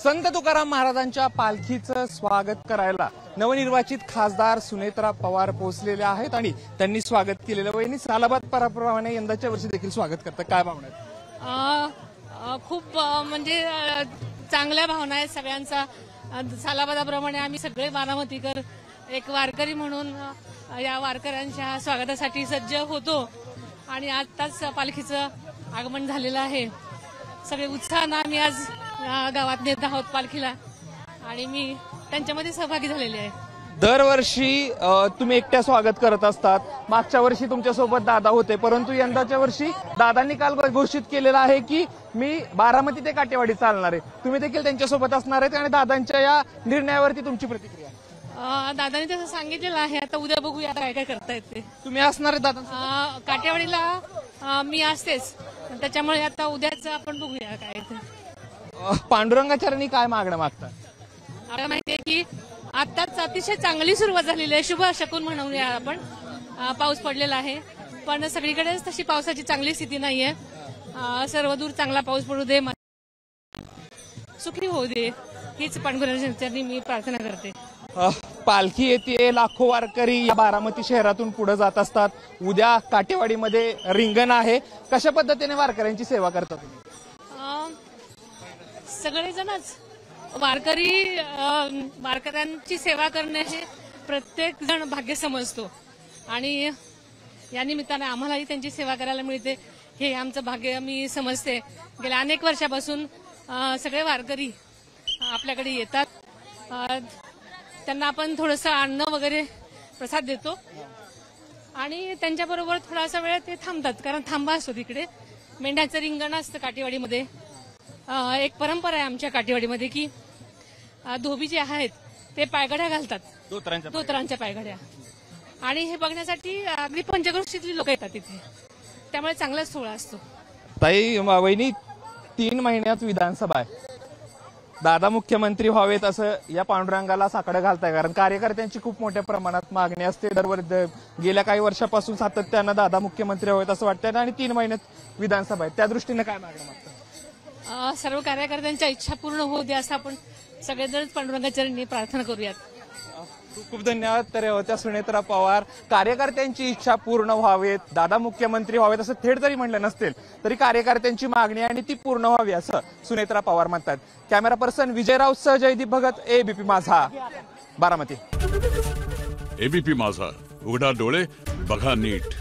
संत तुकाराम महाराजांच्या पालखीचं स्वागत करायला नवनिर्वाचित खासदार सुनेत्रा पवार पोहोचलेले आहेत आणि त्यांनी स्वागत केलेलं. वहिनी, सालाबाद प्रमाणे यंदाच्या वर्षी देखील स्वागत करतं, काय भावना आहेत? खूप म्हणजे चांगल्या भावना आहेत सगळ्यांचा. सालाबादाप्रमाणे आम्ही सगळे बारामतीकर एक वारकरी म्हणून या वारकऱ्यांच्या स्वागतासाठी सज्ज होतो आणि आताच पालखीचं आगमन झालेलं आहे. सगळे उत्साहानं आम्ही आज गावात नेत आहोत पालखीला आणि मी त्यांच्यामध्ये सहभागी झालेले आहे. दरवर्षी तुम्ही एकट्या स्वागत करत असतात. मागच्या वर्षी तुमच्यासोबत दादा होते, परंतु यंदाच्या वर्षी दादांनी काल घोषित केलेलं आहे की मी बारामती ते काटेवाडी चालणार आहे. तुम्ही देखील त्यांच्यासोबत असणार आहेत आणि दादांच्या या निर्णयावरती तुमची प्रतिक्रिया? दादांनी तसं सांगितलेलं आहे. आता उद्या बघूया काय काय करता येते. तुम्ही असणार आहे दादा? काटेवाडीला मी असतेच, त्याच्यामुळे आता उद्याच आपण बघूया काय ते. पांडुरंगाचार्यांनी काय मागणं मागतात? आपल्याला माहितीये की आताच अतिशय चांगली सुरुवात झालेली आहे. शुभ शकून म्हणूया आपण. पाऊस पडलेला आहे, पण सगळीकडेच तशी पावसाची चांगली स्थिती नाहीये. सर्वदूर चांगला पाऊस पडू दे, सुखी होऊ दे, हीच पांडुरंगाचार्यांनी मी प्रार्थना करते. पालखी येते, लाखो वारकरी या बारामती शहरातून पुढे जात असतात. उद्या काटेवाडीमध्ये रिंगण आहे. कशा पद्धतीने वारकऱ्यांची सेवा करता तुम्ही? सगळेजणच वारकऱ्यांची सेवा करणे हे प्रत्येक जण भाग्य समजतो आणि या निमित्ताने आम्हालाही त्यांची सेवा करायला मिळते हे आमचं भाग्य मी समजते. गेल्या अनेक वर्षापासून सगळे वारकरी आपल्याकडे येतात. त्यांना आपण थोडंसं अन्न वगैरे प्रसाद देतो आणि त्यांच्याबरोबर थोडासा वेळ ते थांबतात, कारण थांबा असतो तिकडे. मेंढ्याचं रिंगण असतं काटेवाडीमध्ये. एक परंपरा आहे आमच्या काटेवाडीमध्ये की धोबी जे आहेत ते पायघड्या घालतात, धोतरांच्या पायघड्या, आणि हे बघण्यासाठी अगदी पंचक्रोशीतली लोक येतात तिथे. त्यामुळे चांगलाच सोहळा असतो. ताई, वहिनी, 3 महिन्यात विधानसभा आहे. दादा मुख्यमंत्री व्हावेत असं या पांडुरंगाला साकडं घालताय, कारण कार्यकर्त्यांची खूप मोठ्या प्रमाणात मागणी असते. गेल्या काही वर्षापासून सातत्यानं दादा मुख्यमंत्री व्हावेत असं वाटतंय आणि 3 महिन्यात विधानसभा आहे. त्या दृष्टीने काय मागणं मागतं? सर्व कार्यकर्त्यांच्या इच्छा पूर्ण होऊ दे असं आपण सगळेजण पांडुरंगाचार्यांनी प्रार्थना करूयात. खूप खूप धन्यवाद. तर होत्या सुनेत्रा पवार. कार्यकर्त्यांची इच्छा पूर्ण व्हावेत, दादा मुख्यमंत्री व्हावेत असं थेट जरी म्हणलं नसतील तरी कार्यकर्त्यांची मागणी आणि ती पूर्ण व्हावी असं सुनेत्रा पवार म्हणतात. कॅमेरा पर्सन विजयराव सह जयदीप भगत, एबीपी माझा, बारामती. एबीपी माझा, उघडा डोळे बघा नीट.